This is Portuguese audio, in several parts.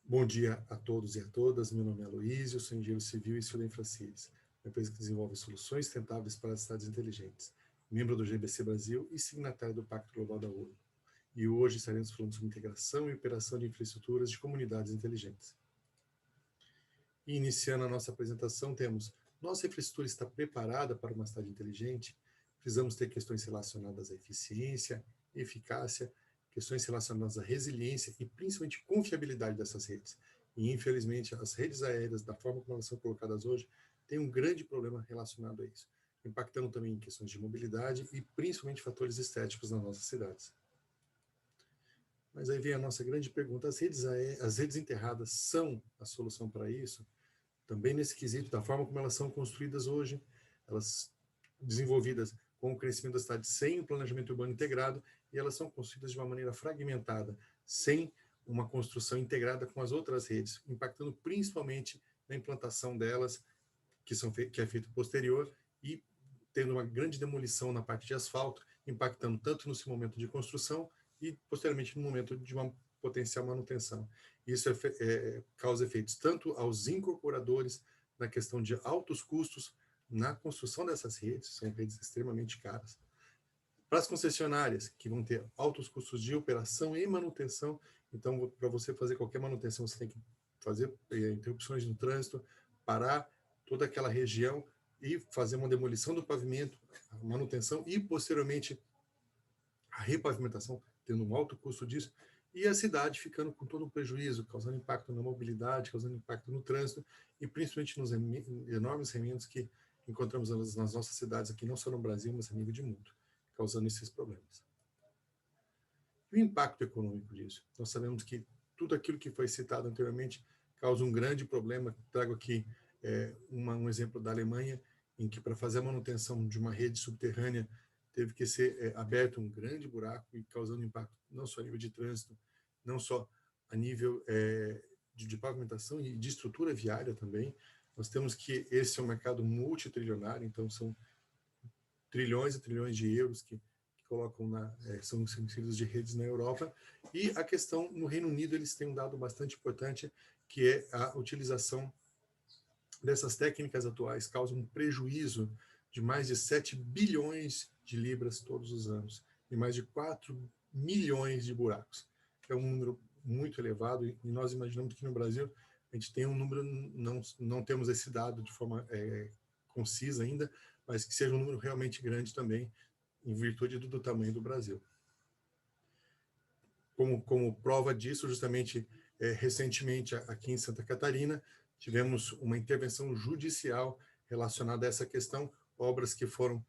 Bom dia a todos e a todas. Meu nome é Aloísio, sou engenheiro civil e sou da Infracias, uma empresa que desenvolve soluções sustentáveis para as cidades inteligentes, membro do GBC Brasil e signatário do Pacto Global da ONU. E hoje estaremos falando sobre integração e operação de infraestruturas de comunidades inteligentes. E iniciando a nossa apresentação, temos: nossa infraestrutura está preparada para uma cidade inteligente? Precisamos ter questões relacionadas à eficiência, eficácia, questões relacionadas à resiliência e principalmente confiabilidade dessas redes. E infelizmente as redes aéreas, da forma como elas são colocadas hoje, têm um grande problema relacionado a isso, impactando também em questões de mobilidade e principalmente fatores estéticos nas nossas cidades. Mas aí vem a nossa grande pergunta: as redes enterradas são a solução para isso? Também nesse quesito, da forma como elas são construídas hoje, elas desenvolvidas com o crescimento da cidade sem o planejamento urbano integrado, e elas são construídas de uma maneira fragmentada, sem uma construção integrada com as outras redes, impactando principalmente na implantação delas, que é feito posterior, e tendo uma grande demolição na parte de asfalto, impactando tanto no seu momento de construção e posteriormente no momento de uma potencial manutenção. Isso causa efeitos tanto aos incorporadores, na questão de altos custos na construção dessas redes, são redes extremamente caras, para as concessionárias, que vão ter altos custos de operação e manutenção. Então, para você fazer qualquer manutenção, você tem que fazer interrupções no trânsito, parar toda aquela região e fazer uma demolição do pavimento, a manutenção e, posteriormente, a repavimentação, tendo um alto custo disso, e a cidade ficando com todo um prejuízo, causando impacto na mobilidade, causando impacto no trânsito, e principalmente nos enormes remendos que encontramos nas nossas cidades aqui, não só no Brasil, mas a nível de mundo, causando esses problemas. E o impacto econômico disso? Nós sabemos que tudo aquilo que foi citado anteriormente causa um grande problema. Trago aqui um exemplo da Alemanha, em que para fazer a manutenção de uma rede subterrânea teve que ser aberto um grande buraco e causando impacto não só a nível de trânsito, não só a nível de pavimentação e de estrutura viária também. Nós temos que esse é um mercado multitrilionário, então são trilhões e trilhões de euros que colocam são inseridos de redes na Europa. E a questão no Reino Unido, eles têm um dado bastante importante, que é a utilização dessas técnicas atuais causa um prejuízo de mais de 7 bilhões de libras todos os anos, e mais de 4 milhões de buracos. É um número muito elevado, e nós imaginamos que no Brasil a gente tem um número, não temos esse dado de forma concisa ainda, mas que seja um número realmente grande também, em virtude do tamanho do Brasil. Como prova disso, justamente, recentemente, aqui em Santa Catarina, tivemos uma intervenção judicial relacionada a essa questão, obras que foram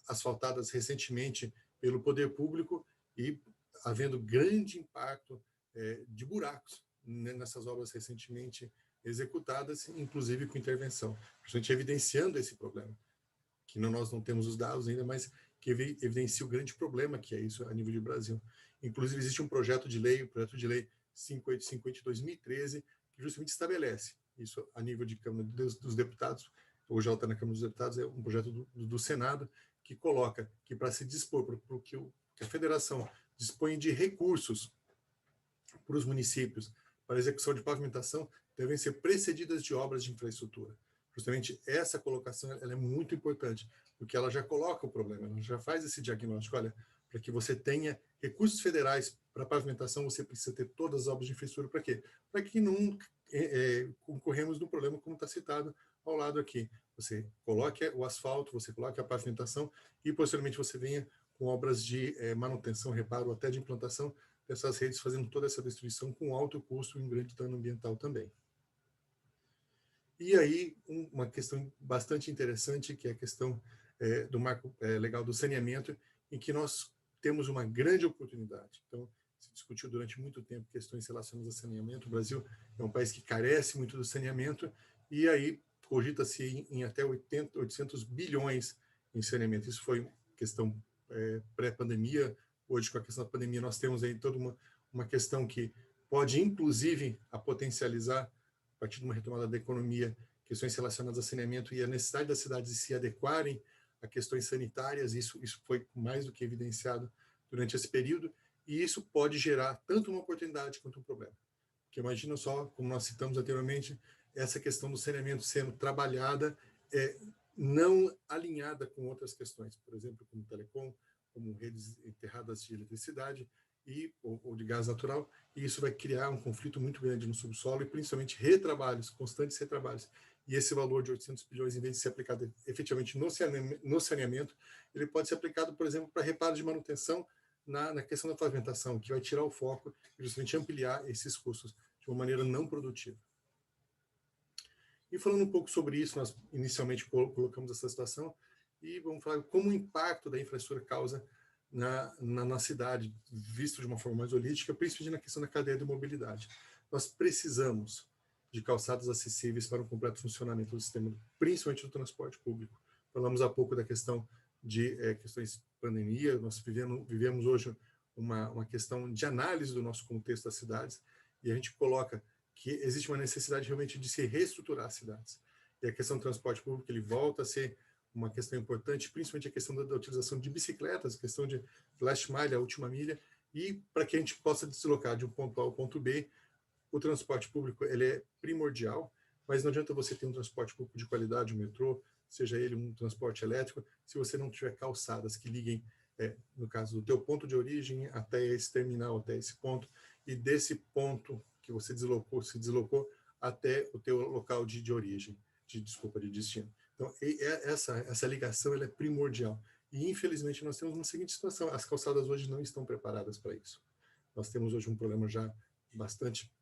asfaltadas recentemente pelo poder público e havendo grande impacto de buracos nessas obras recentemente executadas, inclusive com intervenção, justamente evidenciando esse problema, que nós não temos os dados ainda, mas que evidencia o grande problema que é isso a nível de Brasil. Inclusive, existe um projeto de lei, o projeto de lei 5858 de 2013, que justamente estabelece isso a nível de Câmara dos Deputados, hoje ela está na Câmara dos Deputados, é um projeto do Senado, que coloca que para se dispor, para que a federação dispõe de recursos para os municípios para a execução de pavimentação, devem ser precedidas de obras de infraestrutura. Justamente essa colocação ela é muito importante, porque ela já coloca o problema, ela já faz esse diagnóstico. Olha, para que você tenha recursos federais para pavimentação, você precisa ter todas as obras de infraestrutura. Para quê? Para que não concorremos no problema como está citado ao lado aqui. Você coloque o asfalto, você coloque a pavimentação e, posteriormente, você venha com obras de manutenção, reparo, até de implantação dessas redes, fazendo toda essa destruição com alto custo e um grande dano ambiental também. E aí, uma questão bastante interessante, que é a questão do marco legal do saneamento, em que nós temos uma grande oportunidade. Então, se discutiu durante muito tempo questões relacionadas a saneamento. O Brasil é um país que carece muito do saneamento, e aí cogita-se em até 800 bilhões em saneamento. Isso foi questão pré-pandemia. Hoje, com a questão da pandemia, nós temos aí toda uma questão que pode, inclusive, a potencializar, a partir de uma retomada da economia, questões relacionadas a saneamento e a necessidade das cidades de se adequarem a questões sanitárias. Isso foi mais do que evidenciado durante esse período, e isso pode gerar tanto uma oportunidade quanto um problema. Porque imagina só, como nós citamos anteriormente, essa questão do saneamento sendo trabalhada, não alinhada com outras questões, por exemplo, como telecom, como redes enterradas de eletricidade ou de gás natural, e isso vai criar um conflito muito grande no subsolo e principalmente retrabalhos, constantes retrabalhos. E esse valor de 800 bilhões, em vez de ser aplicado efetivamente no saneamento, ele pode ser aplicado, por exemplo, para reparo de manutenção na questão da pavimentação, que vai tirar o foco e justamente ampliar esses custos de uma maneira não produtiva. E falando um pouco sobre isso, nós inicialmente colocamos essa situação e vamos falar como o impacto da infraestrutura causa na cidade, visto de uma forma mais holística, principalmente na questão da cadeia de mobilidade. Nós precisamos de calçadas acessíveis para o completo funcionamento do sistema, principalmente do transporte público. Falamos há pouco da questão de questões de pandemia, nós vivemos hoje uma questão de análise do nosso contexto das cidades, e a gente coloca que existe uma necessidade realmente de se reestruturar as cidades. E a questão do transporte público, ele volta a ser uma questão importante, principalmente a questão da utilização de bicicletas, a questão de last mile, a última milha, e para que a gente possa deslocar de um ponto A ao ponto B, o transporte público ele é primordial, mas não adianta você ter um transporte público de qualidade, um metrô, seja ele um transporte elétrico, se você não tiver calçadas que liguem, no caso do teu ponto de origem até esse terminal, até esse ponto, e desse ponto que você se deslocou até o teu local de origem, de destino. Então, essa ligação ela é primordial. E, infelizmente, nós temos uma seguinte situação, as calçadas hoje não estão preparadas para isso. Nós temos hoje um problema já bastante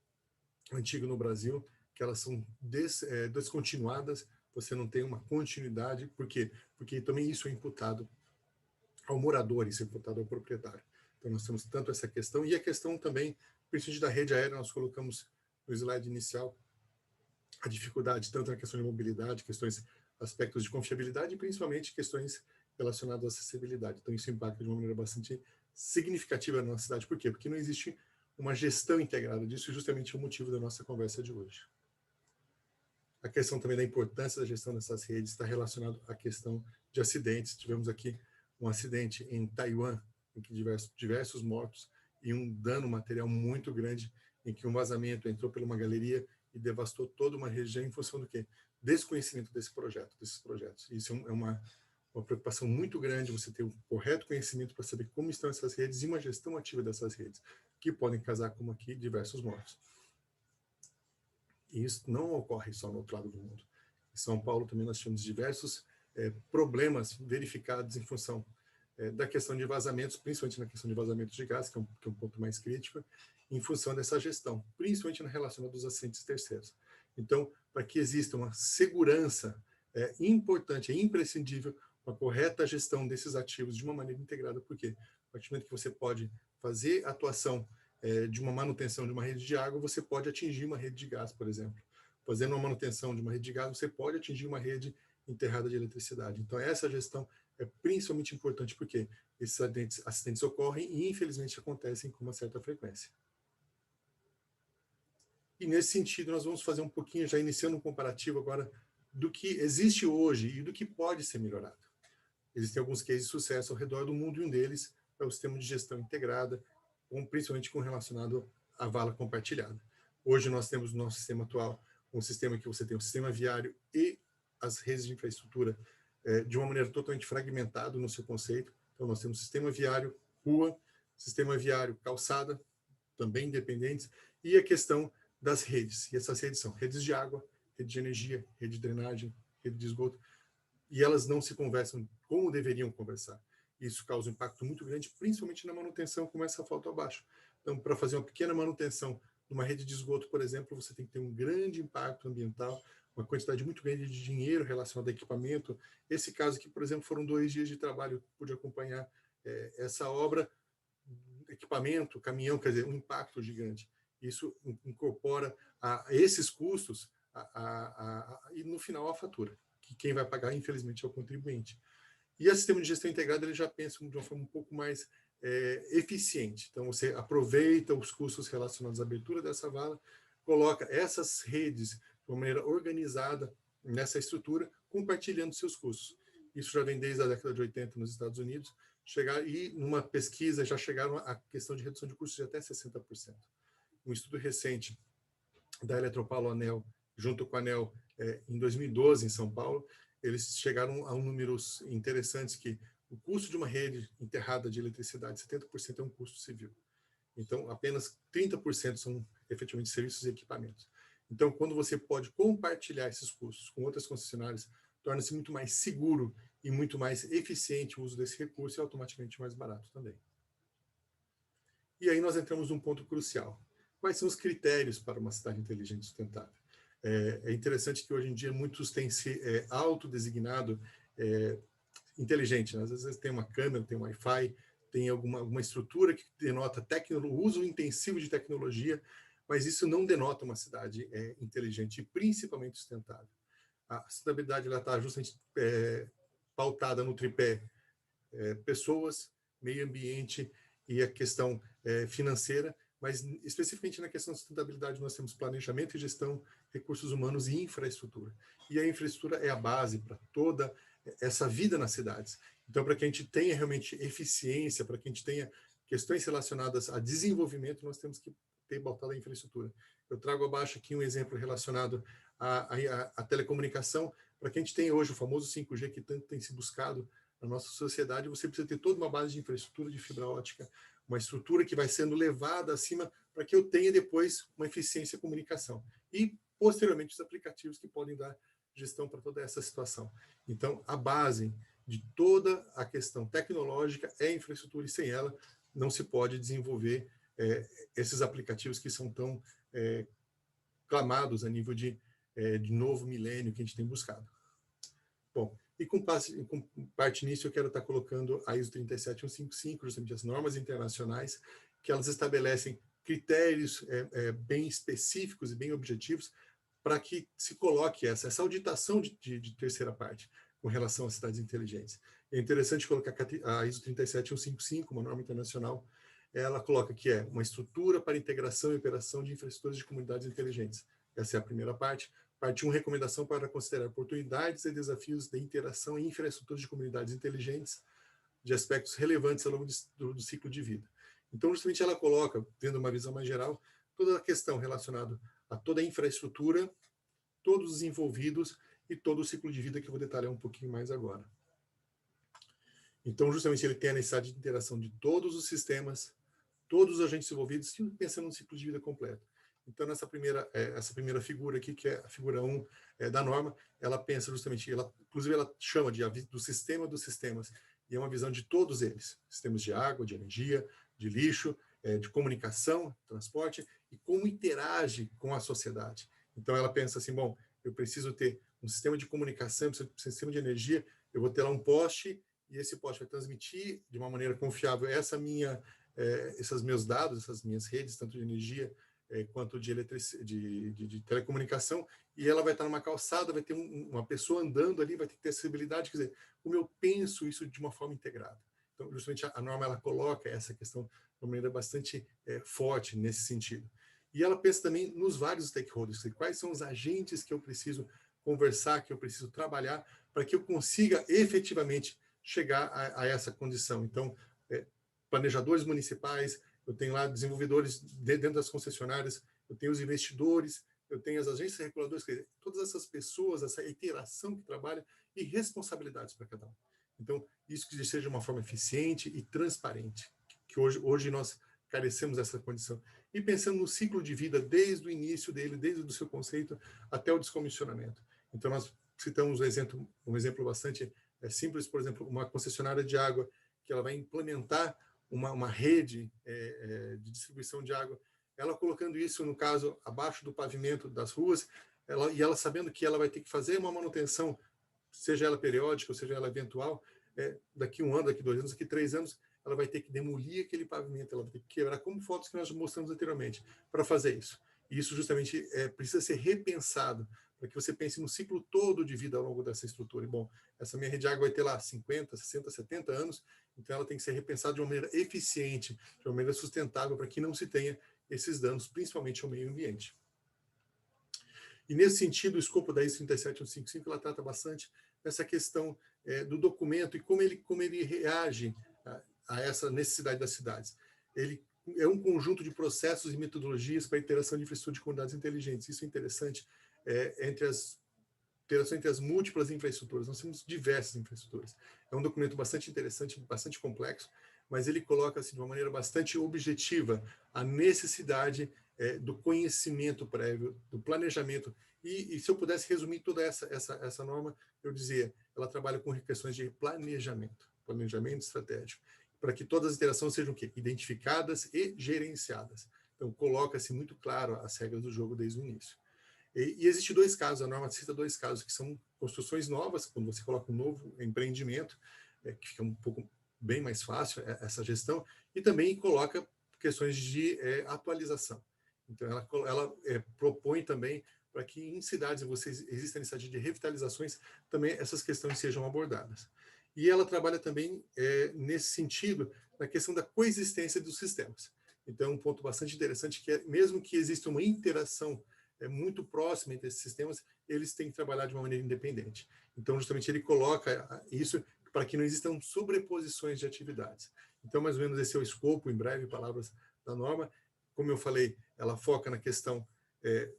antigo no Brasil, que elas são descontinuadas, você não tem uma continuidade, por quê? Porque também isso é imputado ao morador, isso é imputado ao proprietário. Então, nós temos tanto essa questão, e a questão também, principalmente da rede aérea, nós colocamos no slide inicial, a dificuldade tanto na questão de mobilidade, aspectos de confiabilidade e principalmente questões relacionadas à acessibilidade. Então, isso impacta de uma maneira bastante significativa na nossa cidade. Por quê? Porque não existe uma gestão integrada disso, e justamente é o motivo da nossa conversa de hoje. A questão também da importância da gestão dessas redes está relacionada à questão de acidentes. Tivemos aqui um acidente em Taiwan, em que diversos mortos e um dano material muito grande, em que um vazamento entrou por uma galeria e devastou toda uma região em função do quê? Desconhecimento desses projetos. Isso é uma preocupação muito grande, você ter um correto conhecimento para saber como estão essas redes e uma gestão ativa dessas redes, que podem causar, como aqui, diversos mortos. E isso não ocorre só no outro lado do mundo. Em São Paulo também nós tivemos diversos problemas verificados em função da questão de vazamentos, principalmente na questão de vazamentos de gás, que é um ponto mais crítico, em função dessa gestão, principalmente na relação dos acidentes terceiros. Então, para que exista uma segurança importante, é imprescindível uma correta gestão desses ativos de uma maneira integrada, porque a partir do momento que você pode fazer a atuação de uma manutenção de uma rede de água, você pode atingir uma rede de gás, por exemplo. Fazendo uma manutenção de uma rede de gás, você pode atingir uma rede enterrada de eletricidade. Então, essa gestão é principalmente importante porque esses acidentes ocorrem e, infelizmente, acontecem com uma certa frequência. E, nesse sentido, nós vamos fazer um pouquinho, já iniciando um comparativo agora, do que existe hoje e do que pode ser melhorado. Existem alguns cases de sucesso ao redor do mundo, e um deles é o sistema de gestão integrada, principalmente relacionado à vala compartilhada. Hoje nós temos no nosso sistema atual um sistema que você tem o sistema viário e as redes de infraestrutura de uma maneira totalmente fragmentada no seu conceito. Então nós temos sistema viário, rua, sistema viário, calçada, também independentes, e a questão das redes. E essas redes são redes de água, rede de energia, rede de drenagem, rede de esgoto, e elas não se conversam como deveriam conversar. Isso causa um impacto muito grande, principalmente na manutenção, como essa foto abaixo. Então, para fazer uma pequena manutenção numa rede de esgoto, por exemplo, você tem que ter um grande impacto ambiental, uma quantidade muito grande de dinheiro relacionado a equipamento. Esse caso aqui, por exemplo, foram 2 dias de trabalho, eu pude acompanhar essa obra, equipamento, caminhão, quer dizer, um impacto gigante. Isso incorpora a esses custos e, no final, a fatura, que quem vai pagar, infelizmente, é o contribuinte. E o sistema de gestão integrada ele já pensa de uma forma um pouco mais eficiente. Então, você aproveita os custos relacionados à abertura dessa vala, coloca essas redes de uma maneira organizada nessa estrutura, compartilhando seus custos. Isso já vem desde a década de 80 nos Estados Unidos, e numa pesquisa já chegaram à questão de redução de custos de até 60%. Um estudo recente da Eletropaulo ANEEL, junto com a ANEEL, em 2012, em São Paulo, eles chegaram a números interessantes que o custo de uma rede enterrada de eletricidade, 70% é um custo civil. Então, apenas 30% são efetivamente serviços e equipamentos. Então, quando você pode compartilhar esses custos com outras concessionárias, torna-se muito mais seguro e muito mais eficiente o uso desse recurso e automaticamente mais barato também. E aí nós entramos num ponto crucial. Quais são os critérios para uma cidade inteligente e sustentável? É interessante que hoje em dia muitos têm se autodesignado inteligente, né? Às vezes tem uma câmera, tem um Wi-Fi, tem alguma estrutura que denota o uso intensivo de tecnologia, mas isso não denota uma cidade inteligente e principalmente sustentável. A sustentabilidade está justamente pautada no tripé pessoas, meio ambiente e a questão financeira, mas especificamente na questão de sustentabilidade nós temos planejamento e gestão, recursos humanos e infraestrutura. E a infraestrutura é a base para toda essa vida nas cidades. Então, para que a gente tenha realmente eficiência, para que a gente tenha questões relacionadas a desenvolvimento, nós temos que ter pautada a infraestrutura. Eu trago abaixo aqui um exemplo relacionado à telecomunicação, para que a gente tenha hoje o famoso 5G que tanto tem se buscado na nossa sociedade, você precisa ter toda uma base de infraestrutura de fibra ótica, uma estrutura que vai sendo levada acima para que eu tenha depois uma eficiência de comunicação. E, posteriormente, os aplicativos que podem dar gestão para toda essa situação. Então, a base de toda a questão tecnológica é a infraestrutura, e sem ela não se pode desenvolver esses aplicativos que são tão clamados a nível de novo milênio que a gente tem buscado. Bom, e com parte nisso, eu quero estar colocando a ISO 37155, justamente as normas internacionais, que elas estabelecem critérios bem específicos e bem objetivos para que se coloque essa auditação de terceira parte com relação às cidades inteligentes. É interessante colocar a ISO 37155, uma norma internacional, ela coloca que é uma estrutura para integração e operação de infraestruturas de comunidades inteligentes. Essa é a primeira parte. Parte 1, recomendação para considerar oportunidades e desafios de interação em infraestruturas de comunidades inteligentes de aspectos relevantes ao longo do ciclo de vida. Então, justamente ela coloca, tendo uma visão mais geral, toda a questão relacionada a toda a infraestrutura, todos os envolvidos e todo o ciclo de vida que eu vou detalhar um pouquinho mais agora. Então, justamente ele tem a necessidade de interação de todos os sistemas, todos os agentes envolvidos, pensando no ciclo de vida completo. Então, essa primeira figura aqui, que é a figura 1 da norma, ela pensa justamente, inclusive ela chama do sistema dos sistemas, e é uma visão de todos eles, sistemas de água, de energia, de lixo, de comunicação, transporte, e como interage com a sociedade. Então, ela pensa assim, bom, eu preciso ter um sistema de comunicação, um sistema de energia, eu vou ter lá um poste, e esse poste vai transmitir de uma maneira confiável esses meus dados, essas minhas redes, tanto de energia quanto de telecomunicação, e ela vai estar numa calçada, vai ter uma pessoa andando ali, vai ter que ter acessibilidade, quer dizer, como eu penso isso de uma forma integrada. Então, justamente a norma ela coloca essa questão de uma maneira bastante forte nesse sentido. E ela pensa também nos vários stakeholders, quais são os agentes que eu preciso conversar, que eu preciso trabalhar, para que eu consiga efetivamente chegar a essa condição. Então, planejadores municipais, eu tenho lá desenvolvedores dentro das concessionárias, eu tenho os investidores, eu tenho as agências reguladoras, quer dizer, todas essas pessoas, essa interação que trabalha e responsabilidades para cada um. Então, isso que seja uma forma eficiente e transparente, que hoje nós carecemos dessa condição. E pensando no ciclo de vida, desde o início dele, desde o seu conceito até o descomissionamento. Então, nós citamos um exemplo bastante simples, por exemplo, uma concessionária de água, que ela vai implementar uma rede de distribuição de água, ela colocando isso, no caso, abaixo do pavimento das ruas, ela sabendo que ela vai ter que fazer uma manutenção, seja ela periódica ou seja ela eventual, daqui 1 ano, daqui 2 anos, daqui 3 anos, ela vai ter que demolir aquele pavimento, ela vai ter que quebrar, como fotos que nós mostramos anteriormente, para fazer isso. E isso justamente precisa ser repensado, para que você pense no ciclo todo de vida ao longo dessa estrutura. E, bom, essa minha rede de água vai ter lá 50, 60, 70 anos, então ela tem que ser repensada de uma maneira eficiente, de uma maneira sustentável, para que não se tenha esses danos, principalmente ao meio ambiente. E nesse sentido, o escopo da ISO 37155, ela trata bastante dessa questão do documento e como ele reage a essa necessidade das cidades. Ele é um conjunto de processos e metodologias para a interação de infraestrutura de comunidades inteligentes. Isso é interessante entre as interação entre as múltiplas infraestruturas. Nós temos diversas infraestruturas. É um documento bastante interessante, bastante complexo, mas ele coloca assim, de uma maneira bastante objetiva a necessidade do conhecimento prévio, do planejamento. E se eu pudesse resumir toda essa norma, eu dizia, ela trabalha com questões de planejamento estratégico, para que todas as interações sejam o quê? Identificadas e gerenciadas. Então, coloca-se muito claro as regras do jogo desde o início. E existe dois casos, a norma cita dois casos, que são construções novas, quando você coloca um novo empreendimento, que fica um pouco bem mais fácil essa gestão, e também coloca questões de atualização. Então, ela propõe também para que em cidades você exista necessidade de revitalizações, também essas questões sejam abordadas. E ela trabalha também nesse sentido, na questão da coexistência dos sistemas. Então, um ponto bastante interessante que é, mesmo que exista uma interação muito próxima entre esses sistemas, eles têm que trabalhar de uma maneira independente. Então, justamente, ele coloca isso para que não existam sobreposições de atividades. Então, mais ou menos, esse é o escopo, em breve, palavras da norma. Como eu falei, ela foca na questão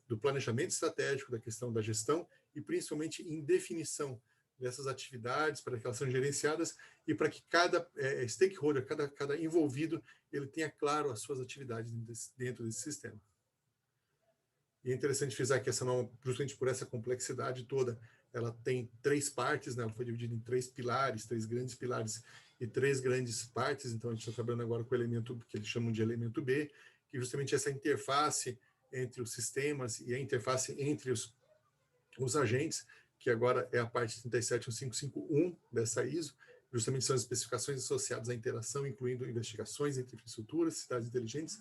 do planejamento estratégico, da questão da gestão e, principalmente, em definição dessas atividades para que elas sejam gerenciadas e para que cada stakeholder, cada envolvido, ele tenha claro as suas atividades dentro desse sistema. E é interessante frisar que essa norma, justamente por essa complexidade toda, ela tem três partes, né? Ela foi dividida em três pilares, três grandes pilares e três grandes partes. Então, a gente está trabalhando agora com o elemento que eles chamam de elemento B, que justamente essa interface entre os sistemas e a interface entre os agentes, que agora é a parte 37151 dessa ISO, justamente são as especificações associadas à interação, incluindo investigações entre infraestruturas, cidades inteligentes,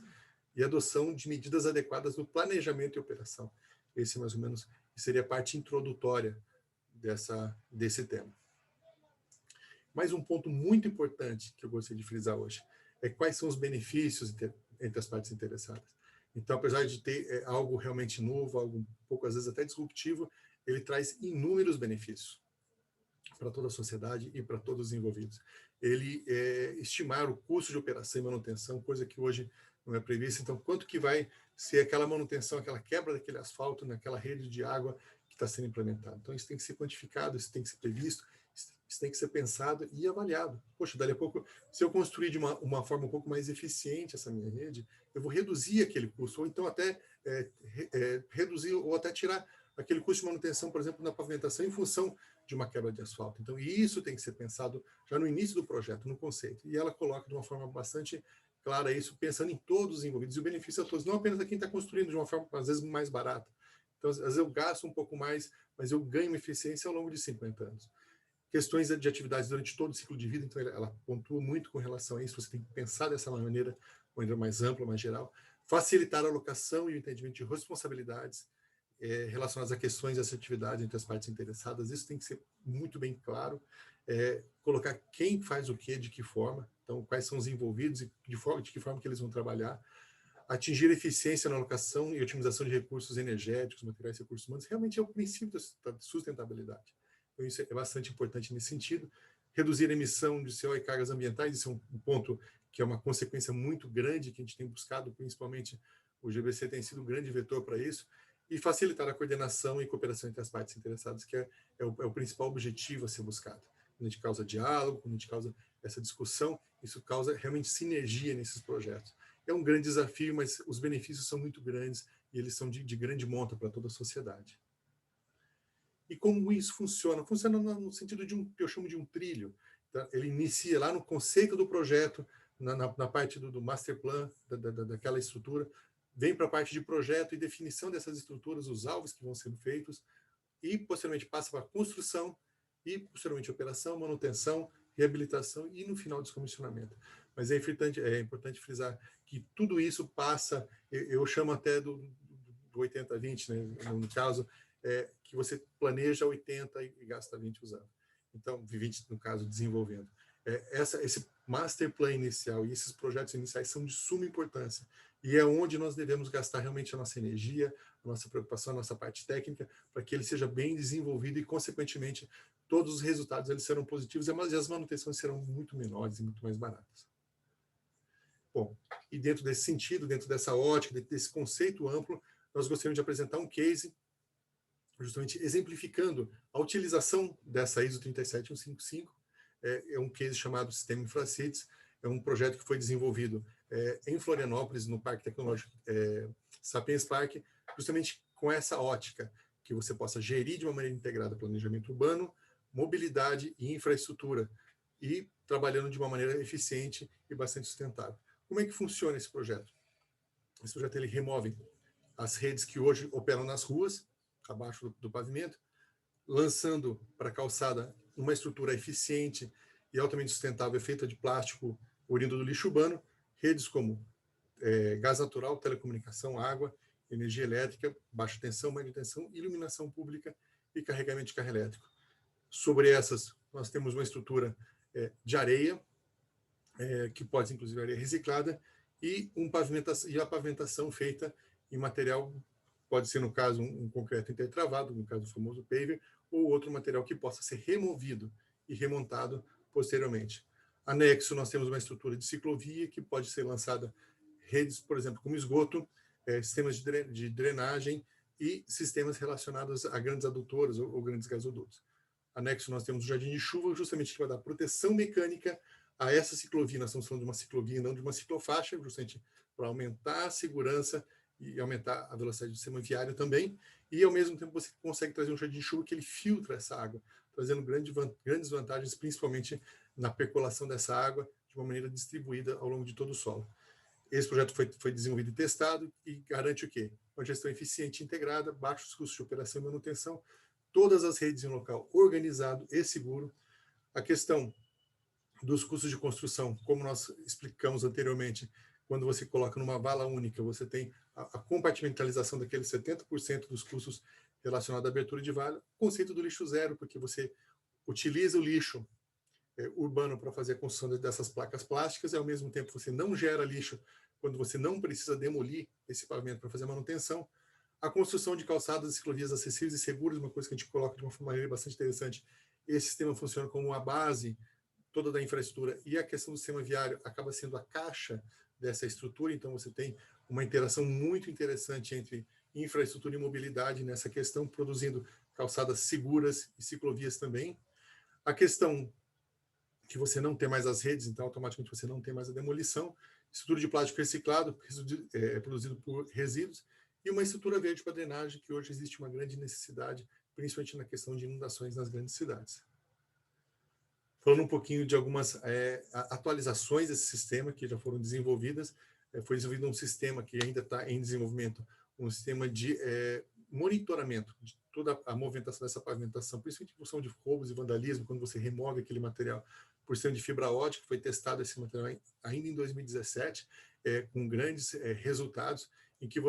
e adoção de medidas adequadas no planejamento e operação. Esse, mais ou menos, seria a parte introdutória desse tema. Mais um ponto muito importante que eu gostaria de frisar hoje é quais são os benefícios entre as partes interessadas. Então, apesar de ter algo realmente novo, algo um pouco, às vezes, até disruptivo, ele traz inúmeros benefícios para toda a sociedade e para todos os envolvidos. Ele estimar o custo de operação e manutenção, coisa que hoje não é prevista. Então, quanto que vai ser aquela manutenção, aquela quebra daquele asfalto naquela rede de água que está sendo implementada? Então, isso tem que ser quantificado, isso tem que ser previsto, isso tem que ser pensado e avaliado. Poxa, dali a pouco, se eu construir de uma forma um pouco mais eficiente essa minha rede, eu vou reduzir aquele custo, ou então até reduzir ou até tirar aquele custo de manutenção, por exemplo, na pavimentação, em função de uma quebra de asfalto. Então, isso tem que ser pensado já no início do projeto, no conceito. E ela coloca de uma forma bastante clara isso, pensando em todos os envolvidos, e o benefício a todos, não apenas a quem está construindo de uma forma, às vezes, mais barata. Então, às vezes eu gasto um pouco mais, mas eu ganho eficiência ao longo de 50 anos. Questões de atividades durante todo o ciclo de vida, então ela pontua muito com relação a isso, você tem que pensar dessa maneira mais ampla, mais geral. Facilitar a alocação e o entendimento de responsabilidades relacionadas a questões de assertividade entre as partes interessadas, isso tem que ser muito bem claro. Colocar quem faz o quê, de que forma, então quais são os envolvidos e de que forma que eles vão trabalhar. Atingir eficiência na alocação e otimização de recursos energéticos, materiais e recursos humanos, realmente é o princípio da sustentabilidade. Então isso é bastante importante nesse sentido. Reduzir a emissão de CO e cargas ambientais, isso é um ponto que é uma consequência muito grande que a gente tem buscado, principalmente o GBC tem sido um grande vetor para isso, e facilitar a coordenação e cooperação entre as partes interessadas, que é o principal objetivo a ser buscado. Quando a gente causa diálogo, quando a gente causa essa discussão, isso causa realmente sinergia nesses projetos. É um grande desafio, mas os benefícios são muito grandes e eles são de grande monta para toda a sociedade. E como isso funciona? Funciona no sentido de que eu chamo de um trilho. Tá? Ele inicia lá no conceito do projeto, na parte do master plan, daquela estrutura, vem para a parte de projeto e definição dessas estruturas, os alvos que vão sendo feitos, e posteriormente passa para a construção, e posteriormente operação, manutenção, reabilitação e no final descomissionamento. Mas é importante frisar que tudo isso passa, eu chamo até do 80-20, né, no caso, que você planeja 80 e gasta 20 usando. Então, 20 no caso, desenvolvendo. Esse master plan inicial e esses projetos iniciais são de suma importância. E é onde nós devemos gastar realmente a nossa energia, a nossa preocupação, a nossa parte técnica, para que ele seja bem desenvolvido e, consequentemente, todos os resultados eles serão positivos e as manutenções serão muito menores e muito mais baratas. Bom, e dentro desse sentido, dentro dessa ótica, dentro desse conceito amplo, nós gostaríamos de apresentar um case justamente exemplificando a utilização dessa ISO 37155. É um case chamado Sistema Infracities, é um projeto que foi desenvolvido em Florianópolis, no Parque Tecnológico Sapiens Park, justamente com essa ótica, que você possa gerir de uma maneira integrada planejamento urbano, mobilidade e infraestrutura, e trabalhando de uma maneira eficiente e bastante sustentável. Como é que funciona esse projeto? Esse projeto ele remove as redes que hoje operam nas ruas, abaixo do pavimento, lançando para a calçada uma estrutura eficiente e altamente sustentável, feita de plástico oriundo do lixo urbano, redes como gás natural, telecomunicação, água, energia elétrica, baixa tensão, média tensão, iluminação pública e carregamento de carro elétrico. Sobre essas, nós temos uma estrutura de areia, que pode ser inclusive areia reciclada, e a pavimentação feita em material, pode ser no caso um concreto intertravado, no caso o famoso paver, ou outro material que possa ser removido e remontado posteriormente. Anexo, nós temos uma estrutura de ciclovia que pode ser lançada redes, por exemplo, como esgoto, sistemas de drenagem e sistemas relacionados a grandes adutoras ou grandes gasodutos. Anexo, nós temos o jardim de chuva, justamente que vai dar proteção mecânica a essa ciclovia. Nós estamos falando de uma ciclovia e não de uma ciclofaixa, justamente para aumentar a segurança e aumentar a velocidade do sistema viário também, e ao mesmo tempo você consegue trazer um jardim de chuva que ele filtra essa água, trazendo grandes vantagens, principalmente na percolação dessa água de uma maneira distribuída ao longo de todo o solo. Esse projeto foi desenvolvido e testado e garante o quê? Uma gestão eficiente e integrada, baixos custos de operação e manutenção, todas as redes em um local organizado e seguro. A questão dos custos de construção, como nós explicamos anteriormente, quando você coloca numa vala única, você tem a compartimentalização daqueles 70% dos custos relacionados à abertura de vala, o conceito do lixo zero, porque você utiliza o lixo urbano para fazer a construção dessas placas plásticas, e ao mesmo tempo você não gera lixo quando você não precisa demolir esse pavimento para fazer a manutenção. A construção de calçadas e ciclovias acessíveis e seguras, uma coisa que a gente coloca de uma maneira bastante interessante. Esse sistema funciona como a base toda da infraestrutura, e a questão do sistema viário acaba sendo a caixa dessa estrutura, então você tem uma interação muito interessante entre infraestrutura e mobilidade nessa questão, produzindo calçadas seguras e ciclovias também. A questão que você não tem mais as redes, então automaticamente você não tem mais a demolição, estrutura de plástico reciclado, produzido por resíduos, e uma estrutura verde para drenagem, que hoje existe uma grande necessidade, principalmente na questão de inundações nas grandes cidades. Falando um pouquinho de algumas atualizações desse sistema que já foram desenvolvidas, foi desenvolvido um sistema que ainda está em desenvolvimento, um sistema de monitoramento de toda a movimentação dessa pavimentação, principalmente em função de roubos e vandalismo, quando você remove aquele material por ser de fibra ótica. Foi testado esse material ainda em 2017, com grandes resultados, em que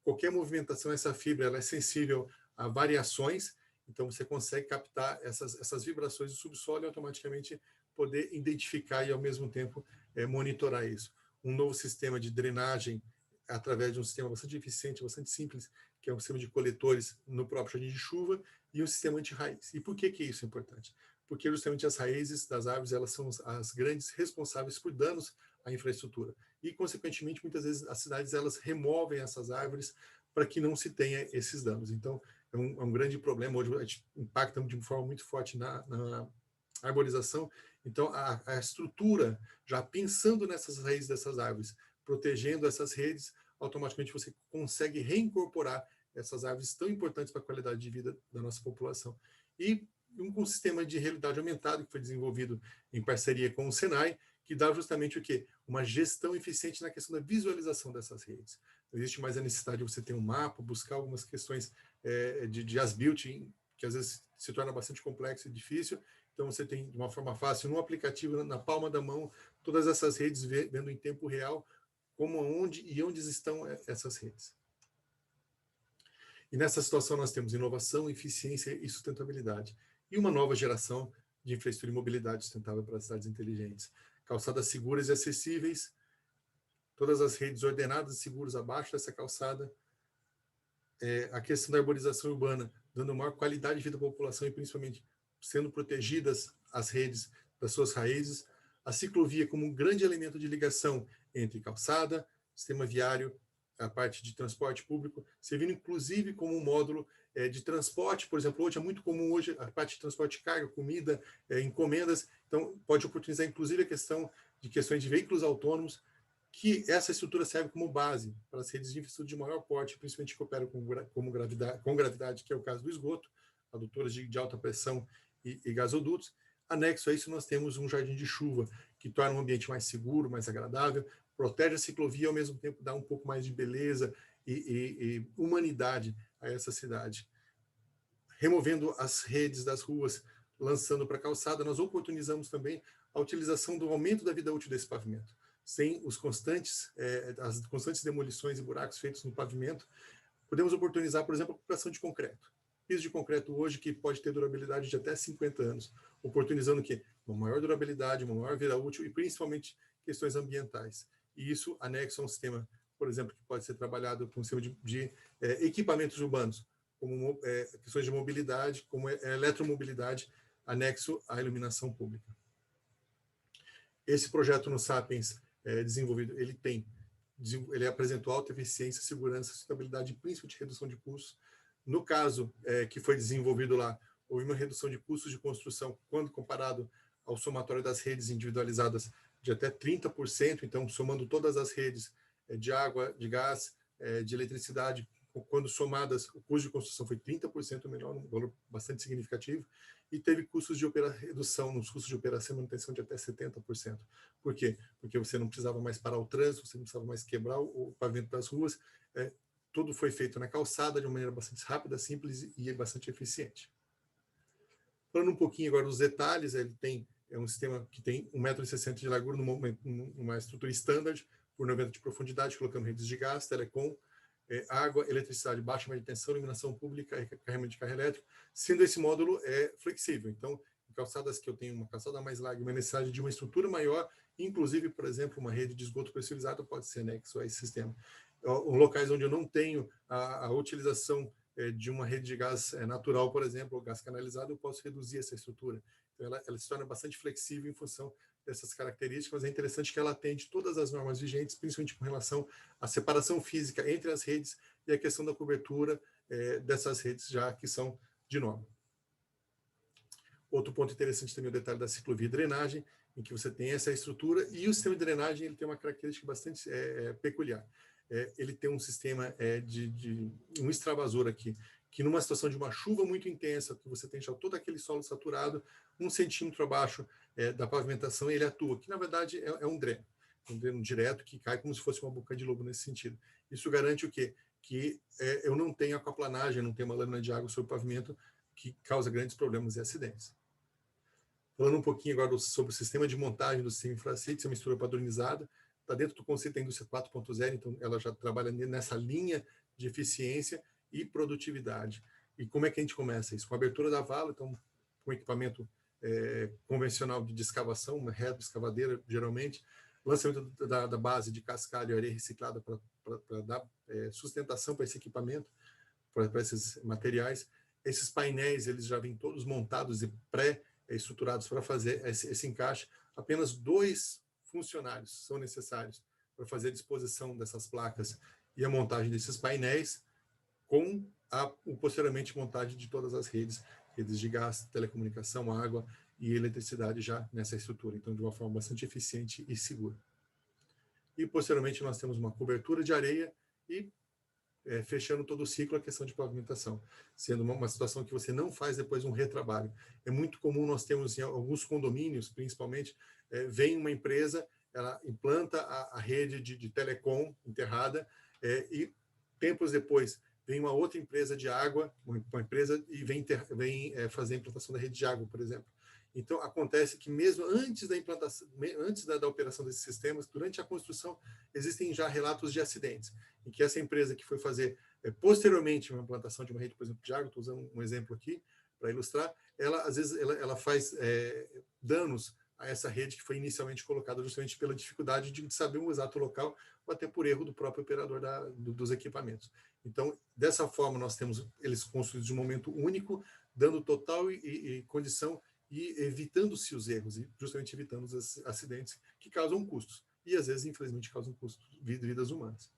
qualquer movimentação dessa fibra ela é sensível a variações. Então, você consegue captar essas vibrações do subsolo e automaticamente poder identificar e, ao mesmo tempo, monitorar isso. Um novo sistema de drenagem, através de um sistema bastante eficiente, bastante simples, que é um sistema de coletores no próprio jardim de chuva, e um sistema anti-raiz. E por que isso é importante? Porque justamente as raízes das árvores elas são as grandes responsáveis por danos à infraestrutura. E, consequentemente, muitas vezes as cidades elas removem essas árvores para que não se tenha esses danos. Então, é um grande problema. Hoje a gente impacta de uma forma muito forte na arborização. Então, a estrutura, já pensando nessas raízes dessas árvores, protegendo essas redes, automaticamente você consegue reincorporar essas árvores tão importantes para a qualidade de vida da nossa população. E um sistema de realidade aumentada que foi desenvolvido em parceria com o Senai, que dá justamente o quê? Uma gestão eficiente na questão da visualização dessas redes. Não existe mais a necessidade de você ter um mapa, buscar algumas questões de as-built, que às vezes se torna bastante complexo e difícil. Então, você tem, de uma forma fácil, no aplicativo, na palma da mão, todas essas redes vendo em tempo real onde estão essas redes. E nessa situação nós temos inovação, eficiência e sustentabilidade. E uma nova geração de infraestrutura e mobilidade sustentável para as cidades inteligentes. Calçadas seguras e acessíveis, todas as redes ordenadas e seguras abaixo dessa calçada. A questão da arborização urbana, dando maior qualidade de vida à população e principalmente sendo protegidas as redes das suas raízes. A ciclovia como um grande elemento de ligação entre calçada, sistema viário, a parte de transporte público, servindo inclusive como um módulo de transporte. Por exemplo, hoje é muito comum hoje a parte de transporte de carga, comida, encomendas. Então, pode oportunizar inclusive a questão de questões de veículos autônomos, que essa estrutura serve como base para as redes de infraestrutura de maior porte, principalmente que operam com gravidade, que é o caso do esgoto, adutoras de alta pressão e gasodutos. Anexo a isso, nós temos um jardim de chuva, que torna o ambiente mais seguro, mais agradável, protege a ciclovia e, ao mesmo tempo, dá um pouco mais de beleza e humanidade a essa cidade. Removendo as redes das ruas, lançando para a calçada, nós oportunizamos também a utilização do aumento da vida útil desse pavimento. Sem as constantes demolições e buracos feitos no pavimento, podemos oportunizar, por exemplo, a ocupação de concreto. Piso de concreto hoje que pode ter durabilidade de até 50 anos, oportunizando o quê? Uma maior durabilidade, uma maior vida útil e principalmente questões ambientais. E isso anexa a um sistema, por exemplo, que pode ser trabalhado com um sistema de equipamentos urbanos, como questões de mobilidade, como eletromobilidade, anexo à iluminação pública. Esse projeto no Sapiens desenvolvido, ele apresentou alta eficiência, segurança, sustentabilidade e principalmente redução de custos. No caso que foi desenvolvido lá, houve uma redução de custos de construção quando comparado ao somatório das redes individualizadas de até 30%, então somando todas as redes de água, de gás, de eletricidade, quando somadas, o custo de construção foi 30% menor, um valor bastante significativo, e teve custos de redução nos custos de operação e manutenção de até 70%. Por quê? Porque você não precisava mais parar o trânsito, você não precisava mais quebrar o pavimento das ruas, tudo foi feito na calçada de uma maneira bastante rápida, simples e bastante eficiente. Falando um pouquinho agora dos detalhes, ele tem um sistema que tem 1,60 m de largura numa estrutura standard, por 90 de profundidade, colocando redes de gás, telecom, água, eletricidade, baixa média tensão, iluminação pública e carregamento de carro elétrico, sendo esse módulo flexível. Então, em calçadas que eu tenho uma calçada mais larga, uma necessidade de uma estrutura maior, inclusive, por exemplo, uma rede de esgoto pressurizado pode ser anexo a esse sistema. Locais onde eu não tenho a utilização de uma rede de gás natural, por exemplo, ou gás canalizado, eu posso reduzir essa estrutura. Então, ela se torna bastante flexível em função dessas características, mas é interessante que ela atende todas as normas vigentes, principalmente com relação à separação física entre as redes e a questão da cobertura dessas redes já que são de norma. Outro ponto interessante também é o detalhe da ciclovia e drenagem, em que você tem essa estrutura, e o sistema de drenagem ele tem uma característica bastante peculiar. Ele tem um sistema de um extravasor aqui, que numa situação de uma chuva muito intensa, que você tem já todo aquele solo saturado, 1 centímetro abaixo da pavimentação, ele atua, que na verdade é um dreno direto que cai como se fosse uma boca de lobo nesse sentido. Isso garante o quê? Que eu não tenho aquaplanagem, não tenho uma lâmina de água sobre o pavimento, que causa grandes problemas e acidentes. Falando um pouquinho agora sobre o sistema de montagem do sistema Infracities, é uma estrutura padronizada, está dentro do conceito da indústria 4.0, então ela já trabalha nessa linha de eficiência e produtividade. E como é que a gente começa isso? Com a abertura da vala, então, com equipamento convencional de escavação, uma reta escavadeira, geralmente, lançamento da base de cascalho e areia reciclada para dar sustentação para esse equipamento, para esses materiais. Esses painéis, eles já vêm todos montados e pré-estruturados para fazer esse encaixe. Apenas 2 funcionários são necessários para fazer a disposição dessas placas e a montagem desses painéis, com posteriormente montagem de todas as redes de gás, telecomunicação, água e eletricidade já nessa estrutura, então de uma forma bastante eficiente e segura. E posteriormente nós temos uma cobertura de areia e fechando todo o ciclo a questão de pavimentação, sendo uma situação que você não faz depois um retrabalho. É muito comum, nós temos em alguns condomínios, principalmente, vem uma empresa, ela implanta a rede de telecom enterrada e tempos depois vem uma outra empresa de água, uma empresa, e vem fazer a implantação da rede de água, por exemplo. Então, acontece que mesmo antes da implantação, antes da operação desses sistemas, durante a construção, existem já relatos de acidentes, em que essa empresa que foi fazer posteriormente uma implantação de uma rede, por exemplo, de água, estou usando um exemplo aqui para ilustrar, ela, às vezes, ela faz danos a essa rede que foi inicialmente colocada justamente pela dificuldade de saber o exato local, ou até por erro do próprio operador dos equipamentos. Então, dessa forma, nós temos eles construídos de um momento único, dando total e condição e evitando-se os erros, e justamente evitando os acidentes que causam custos. e às vezes, infelizmente, causam custos de vidas humanas.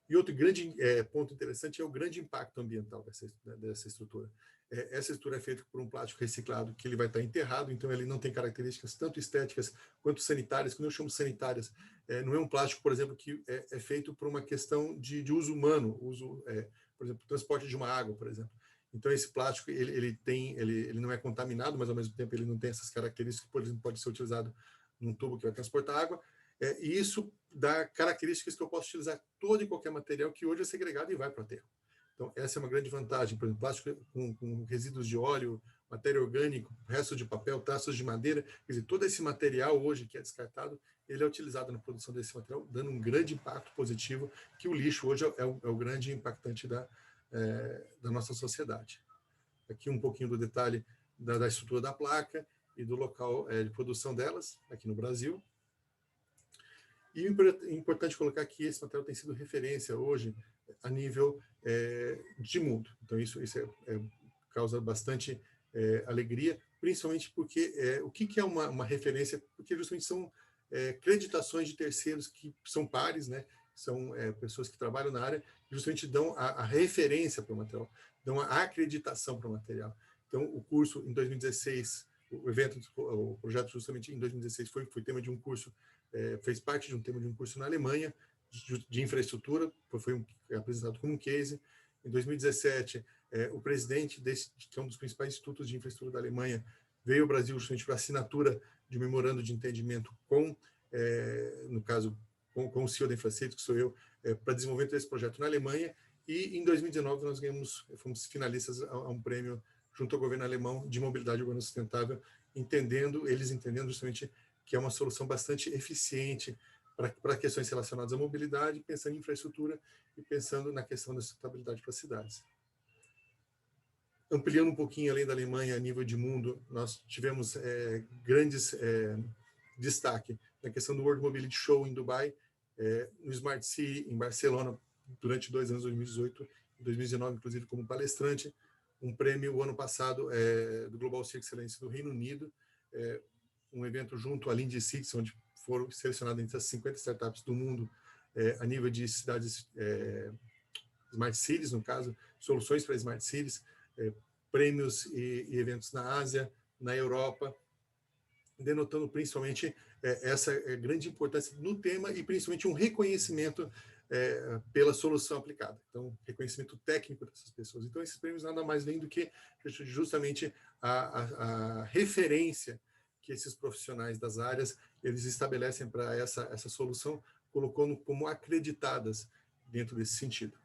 E outro grande ponto interessante é o grande impacto ambiental dessa estrutura. Essa estrutura é feita por um plástico reciclado que ele vai estar enterrado, então ele não tem características tanto estéticas quanto sanitárias. Quando eu chamo sanitárias, não é um plástico, por exemplo, que é feito por uma questão de uso humano, por exemplo, transporte de uma água, por exemplo. Então esse plástico ele não é contaminado, mas ao mesmo tempo ele não tem essas características que, por exemplo, pode ser utilizado num tubo que vai transportar água. E isso dá características que eu posso utilizar todo e qualquer material que hoje é segregado e vai para o aterro. Então, essa é uma grande vantagem. Por exemplo, plástico com resíduos de óleo, matéria orgânica, restos de papel, taças de madeira. Quer dizer, todo esse material hoje que é descartado, ele é utilizado na produção desse material, dando um grande impacto positivo, que o lixo hoje é o grande impactante da nossa sociedade. Aqui um pouquinho do detalhe da estrutura da placa e do local de produção delas, aqui no Brasil. E é importante colocar que esse material tem sido referência hoje a nível de mundo. Então, isso causa bastante alegria, principalmente porque o que é uma referência? Porque justamente são acreditações de terceiros que são pares, né? São pessoas que trabalham na área, que justamente dão a referência para o material, dão a acreditação para o material. Então, o curso em 2016, o projeto justamente em 2016 foi tema de um curso, fez parte de um tema de um curso na Alemanha, de infraestrutura, foi apresentado como um case. Em 2017, o presidente que é um dos principais institutos de infraestrutura da Alemanha, veio ao Brasil justamente para assinatura de um memorando de entendimento no caso, com o CEO da Infracities, que sou eu, para desenvolvimento desse projeto na Alemanha. E em 2019 nós fomos finalistas a um prêmio junto ao governo alemão de mobilidade urbana sustentável, eles entendendo justamente que é uma solução bastante eficiente para questões relacionadas à mobilidade, pensando em infraestrutura e pensando na questão da sustentabilidade para as cidades. Ampliando um pouquinho além da Alemanha, a nível de mundo, nós tivemos grandes destaque na questão do World Mobility Show em Dubai, no Smart City em Barcelona, durante 2 anos, 2018 e 2019, inclusive como palestrante, um prêmio o ano passado do Global City Excellence do Reino Unido, um evento junto à Lindy Cities, onde foram selecionadas entre as 50 startups do mundo a nível de cidades Smart Cities, no caso, soluções para Smart Cities, prêmios e eventos na Ásia, na Europa, denotando principalmente essa grande importância no tema e principalmente um reconhecimento pela solução aplicada. Então, reconhecimento técnico dessas pessoas. Então, esses prêmios nada mais vêm do que justamente a referência que esses profissionais das áreas eles estabelecem para essa solução, colocando como acreditadas dentro desse sentido.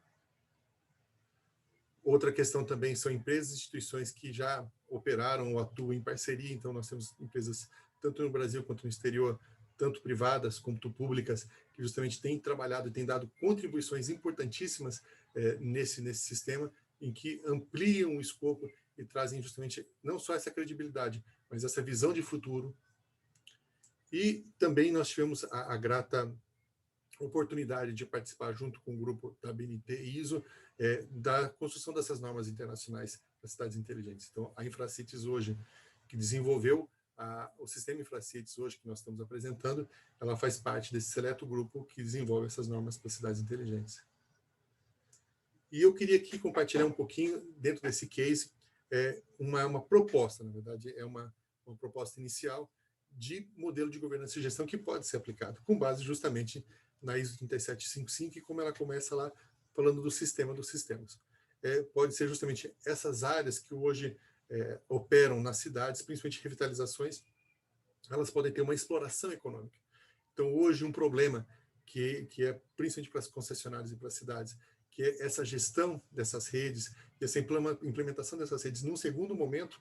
Outra questão também são empresas e instituições que já operaram ou atuam em parceria. Então, nós temos empresas tanto no Brasil quanto no exterior, tanto privadas quanto públicas, que justamente têm trabalhado e têm dado contribuições importantíssimas nesse sistema, em que ampliam o escopo e trazem justamente não só essa credibilidade, mas essa visão de futuro. E também nós tivemos a grata oportunidade de participar junto com o grupo da BNT e ISO da construção dessas normas internacionais das cidades inteligentes. Então, a Infracities hoje, que desenvolveu o sistema Infracities hoje que nós estamos apresentando, ela faz parte desse seleto grupo que desenvolve essas normas para cidades inteligentes. E eu queria aqui compartilhar um pouquinho, dentro desse case, uma proposta, na verdade, é uma proposta inicial de modelo de governança e gestão que pode ser aplicado, com base justamente na ISO 37055, e como ela começa lá falando do sistema dos sistemas. Pode ser justamente essas áreas que hoje operam nas cidades, principalmente revitalizações, elas podem ter uma exploração econômica. Então, hoje, um problema que é principalmente para as concessionárias e para as cidades, que é essa gestão dessas redes, e essa implementação dessas redes num segundo momento,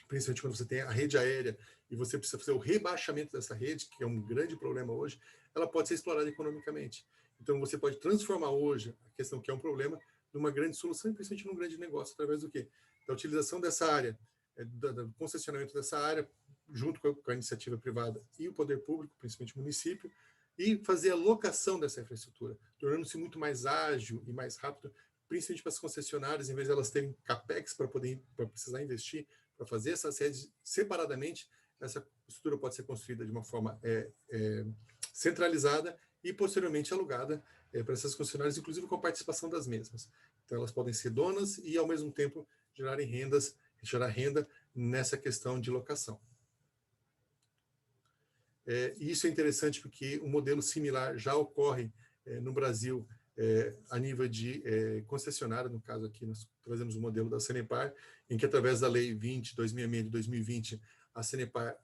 principalmente quando você tem a rede aérea e você precisa fazer o rebaixamento dessa rede, que é um grande problema hoje, ela pode ser explorada economicamente. Então, você pode transformar hoje a questão que é um problema numa grande solução, e principalmente num grande negócio, através do quê? Da utilização dessa área, do concessionamento dessa área, junto com a iniciativa privada e o poder público, principalmente o município, e fazer a locação dessa infraestrutura, tornando-se muito mais ágil e mais rápido, principalmente para as concessionárias, em vez de elas terem capex para precisar investir, para fazer essas redes separadamente, essa estrutura pode ser construída de uma forma centralizada e posteriormente alugada para essas concessionárias, inclusive com a participação das mesmas. Então, elas podem ser donas e, ao mesmo tempo, gerar renda nessa questão de locação. E isso é interessante porque um modelo similar já ocorre no Brasil a nível de concessionária. No caso aqui, nós trazemos o modelo da Sanepar, em que, através da Lei 20.266 de 2020, a Sanepar,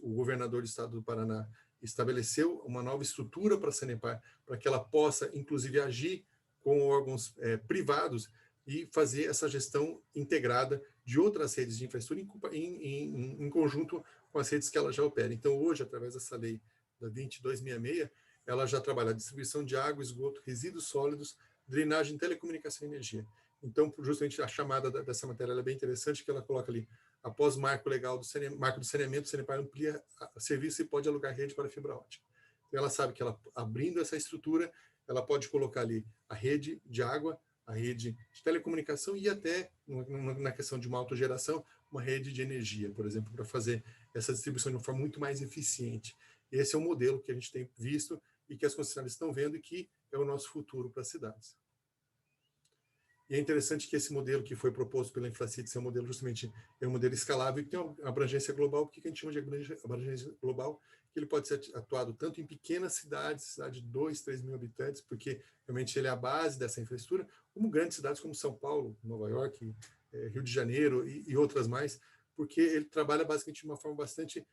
o governador do estado do Paraná, estabeleceu uma nova estrutura para a Sanepar, para que ela possa, inclusive, agir com órgãos privados e fazer essa gestão integrada de outras redes de infraestrutura em conjunto com as redes que ela já opera. Então, hoje, através dessa lei da 20.266, ela já trabalha a distribuição de água, esgoto, resíduos sólidos, drenagem, telecomunicação e energia. Então, justamente a chamada dessa matéria é bem interessante, que ela coloca ali: após marco legal marco do saneamento, o Sanepar amplia o serviço e pode alugar rede para fibra ótica. Então, ela sabe que ela, abrindo essa estrutura, ela pode colocar ali a rede de água, a rede de telecomunicação e até, na questão de uma autogeração, uma rede de energia, por exemplo, para fazer essa distribuição de uma forma muito mais eficiente. Esse é um modelo que a gente tem visto e que as concessionárias estão vendo e que é o nosso futuro para as cidades. E é interessante que esse modelo que foi proposto pela Infracities é um modelo justamente um modelo escalável e que tem uma abrangência global. O que a gente chama de abrangência global? Que ele pode ser atuado tanto em pequenas cidades, cidade de 2, 3 mil habitantes, porque realmente ele é a base dessa infraestrutura, como grandes cidades como São Paulo, Nova York, Rio de Janeiro e outras mais, porque ele trabalha basicamente de uma forma bastante...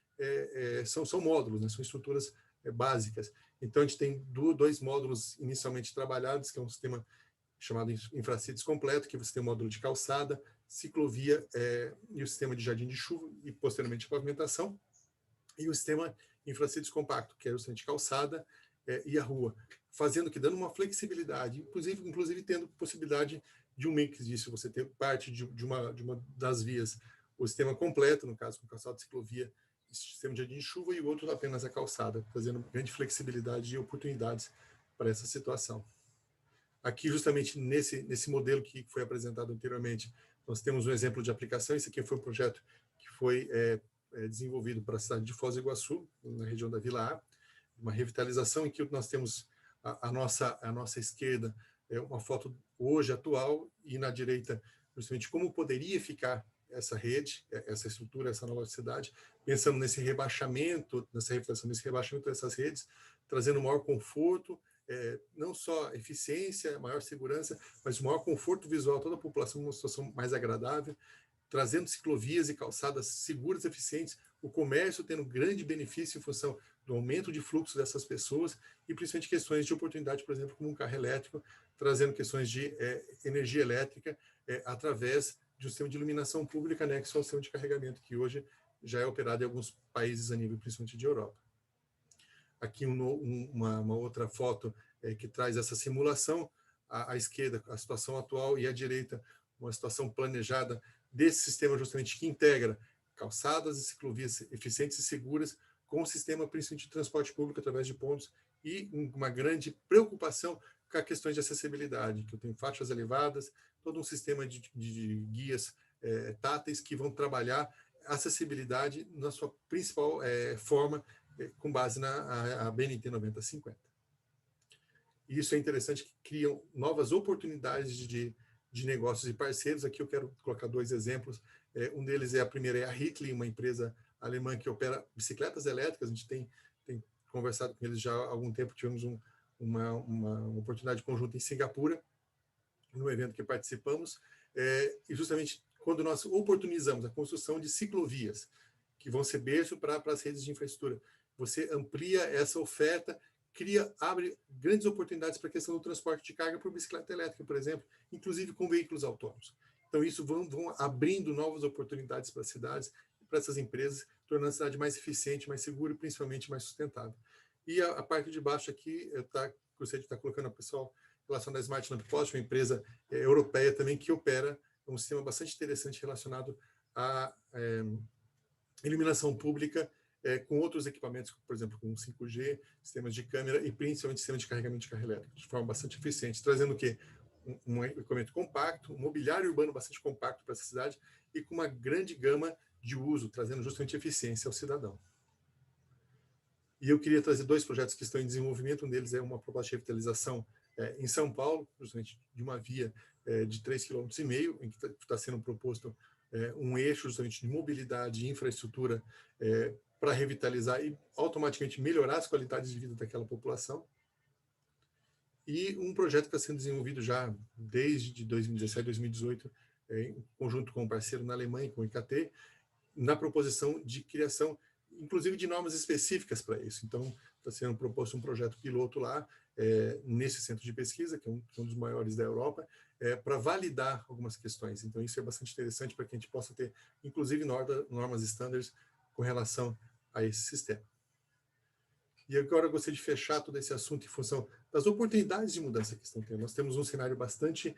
são módulos, né? São estruturas básicas. Então, a gente tem dois módulos inicialmente trabalhados, que é um sistema chamado Infracities completo, que você tem o módulo de calçada, ciclovia e o sistema de jardim de chuva e, posteriormente, pavimentação, e o sistema Infracities compacto, que é justamente calçada e a rua, dando uma flexibilidade, inclusive tendo possibilidade de um mix disso, você ter parte de uma das vias, o sistema completo, no caso, com calçada, ciclovia, sistema de jardim de chuva, e o outro apenas a calçada, trazendo grande flexibilidade e oportunidades para essa situação. Aqui, justamente nesse modelo que foi apresentado anteriormente, nós temos um exemplo de aplicação. Esse aqui foi um projeto que foi desenvolvido para a cidade de Foz do Iguaçu, na região da Vila A, uma revitalização em que nós temos a nossa esquerda uma foto hoje atual, e na direita justamente como poderia ficar essa rede, essa estrutura, essa nova cidade, pensando nesse rebaixamento, nessa revitalização, nesse rebaixamento dessas redes, trazendo maior conforto, não só eficiência, maior segurança, mas maior conforto visual, toda a população numa situação mais agradável, trazendo ciclovias e calçadas seguras e eficientes, o comércio tendo grande benefício em função do aumento de fluxo dessas pessoas e principalmente questões de oportunidade, por exemplo, como um carro elétrico, trazendo questões de energia elétrica através de um sistema de iluminação pública anexo ao sistema de carregamento, que hoje já é operado em alguns países a nível principalmente de Europa. Aqui uma outra foto que traz essa simulação, à esquerda a situação atual e à direita uma situação planejada desse sistema justamente que integra calçadas e ciclovias eficientes e seguras com o sistema principalmente de transporte público através de pontos e uma grande preocupação com as questões de acessibilidade, que eu tenho faixas elevadas, todo um sistema de guias táteis que vão trabalhar a acessibilidade na sua principal forma, com base na BNT 9050. E isso é interessante, que criam novas oportunidades de negócios e parceiros. Aqui eu quero colocar dois exemplos. Um deles a primeira é a Hitler, uma empresa alemã que opera bicicletas elétricas. A gente tem conversado com eles já há algum tempo, tivemos uma oportunidade conjunta em Singapura, no evento que participamos, e justamente quando nós oportunizamos a construção de ciclovias, que vão ser berço para as redes de infraestrutura, você amplia essa oferta, abre grandes oportunidades para a questão do transporte de carga por bicicleta elétrica, por exemplo, inclusive com veículos autônomos. Então, isso vão abrindo novas oportunidades para as cidades e para essas empresas, tornando a cidade mais eficiente, mais segura e principalmente mais sustentável. E a parte de baixo aqui, gostaria de estar colocando a pessoal em relação à Smart Lamp Post, uma empresa europeia também que opera um sistema bastante interessante relacionado à iluminação pública, com outros equipamentos, por exemplo, com 5G, sistemas de câmera e principalmente sistema de carregamento de carro elétrico, de forma bastante eficiente, trazendo o quê? Um equipamento compacto, um mobiliário urbano bastante compacto para essa cidade e com uma grande gama de uso, trazendo justamente eficiência ao cidadão. E eu queria trazer 2 projetos que estão em desenvolvimento. Um deles é uma proposta de revitalização em São Paulo, justamente de uma via de 3,5 km, em que está sendo proposto um eixo justamente de mobilidade e infraestrutura para revitalizar e automaticamente melhorar as qualidades de vida daquela população. E um projeto que está sendo desenvolvido já desde 2017, 2018, em conjunto com um parceiro na Alemanha, com o IKT, na proposição de criação, inclusive de normas específicas para isso. Então, está sendo proposto um projeto piloto lá, nesse centro de pesquisa, que é um dos maiores da Europa, para validar algumas questões. Então, isso é bastante interessante para que a gente possa ter, inclusive, normas standards com relação a esse sistema. E agora eu gostaria de fechar todo esse assunto em função das oportunidades de mudança que estão tendo. Nós temos um cenário bastante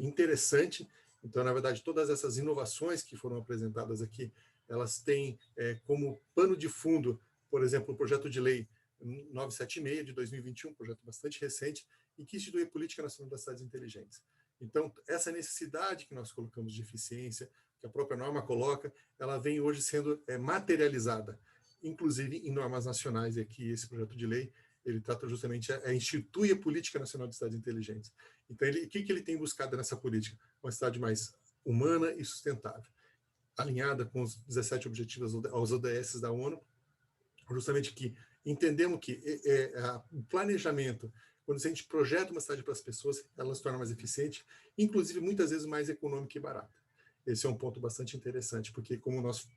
interessante. Então, na verdade, todas essas inovações que foram apresentadas aqui, elas têm como pano de fundo, por exemplo, o projeto de lei 976 de 2021, um projeto bastante recente, em que institui a Política Nacional das Cidades Inteligentes. Então, essa necessidade que nós colocamos de eficiência, que a própria norma coloca, ela vem hoje sendo materializada, inclusive em normas nacionais, e aqui esse projeto de lei, ele trata justamente, institui a Política Nacional de Cidades Inteligentes. Então, o que ele tem buscado nessa política? Uma cidade mais humana e sustentável, alinhada com os 17 objetivos aos ODS da ONU, justamente que entendemos que o planejamento, quando a gente projeta uma cidade para as pessoas, ela se torna mais eficiente, inclusive muitas vezes mais econômica e barata. Esse é um ponto bastante interessante, porque como nós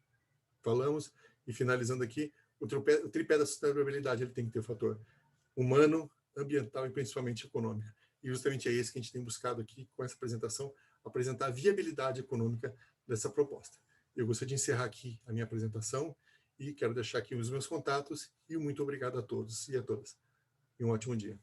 falamos, e finalizando aqui, o tripé da sustentabilidade, ele tem que ter o fator humano, ambiental e principalmente econômico. E justamente é esse que a gente tem buscado aqui com essa apresentação, apresentar a viabilidade econômica dessa proposta. Eu gostaria de encerrar aqui a minha apresentação e quero deixar aqui os meus contatos e muito obrigado a todos e a todas. E um ótimo dia.